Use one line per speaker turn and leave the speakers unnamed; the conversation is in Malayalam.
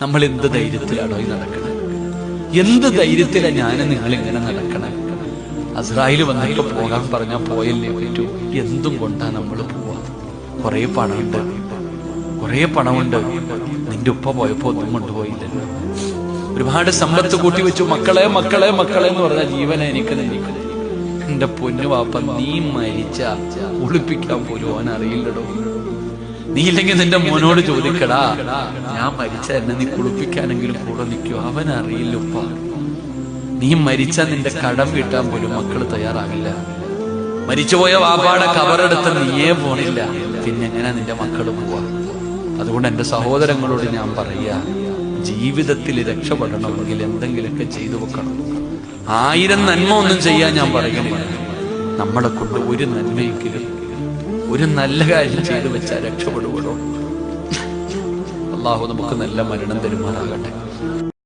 നമ്മൾ എന്ത് ധൈര്യത്തിലാണോ ഈ നടക്കണത്? എന്ത് ധൈര്യത്തിലാണ് ഞാനും നിങ്ങൾ ഇങ്ങനെ നടക്കണേ? അസ്രായേൽ വന്നിട്ട് പോകാൻ പറഞ്ഞാൽ പോയല്ലേ പറ്റൂ. എന്തും കൊണ്ടാ നമ്മൾ പോവാ. കുറെ പണമുണ്ട്, കുറെ പണമുണ്ട്. നിന്റെ ഉപ്പ പോയപ്പോ ഒന്നും കൊണ്ടുപോയില്ലല്ലോ. ഒരുപാട് സമ്പത്ത് കൂട്ടി വെച്ചു. മക്കളെ മക്കളെ മക്കളെ എന്ന് പറഞ്ഞാൽ ജീവനെ എനിക്ക് നയിക്കും. എന്റെ പൊന്നു വാപ്പ, നീ മരിച്ച ഒളിപ്പിക്കാൻ പോലും അവൻ അറിയില്ലടോ. നീ ഇല്ലെങ്കിൽ നിന്റെ മോനോട് ചോദിക്കടാ, ഞാൻ മരിച്ച എന്നെ നീ കുളിപ്പിക്കാനെങ്കിലും കൂടെ നിൽക്കൂ. അവൻ അറിയില്ല ഉപ്പ. നീ മരിച്ച നിന്റെ കടം വീട്ടാൻ പോലും മക്കള് തയ്യാറാകില്ല. മരിച്ചുപോയ വാപ്പാടെ കബറെടുത്ത് നീയേ പോണില്ല, പിന്നെ എങ്ങനെ നിന്റെ മക്കള് പോവാ? അതുകൊണ്ട് എന്റെ സഹോദരങ്ങളോട് ഞാൻ പറയാ, ജീവിതത്തിൽ രക്ഷപ്പെടണമെങ്കിൽ എന്തെങ്കിലുമൊക്കെ ചെയ്തു വെക്കണം. 1000 നന്മ ഒന്നും ചെയ്യാൻ ഞാൻ പറയുന്നില്ല. നമ്മളെ കൊണ്ട് ഒരു നന്മയെങ്കിലും, ഒരു നല്ല കാര്യം ചെയ്തു വെച്ചാൽ രക്ഷപ്പെടുവോ? അള്ളാഹു നമുക്ക് നല്ല മരണം തരുമാറാകട്ടെ.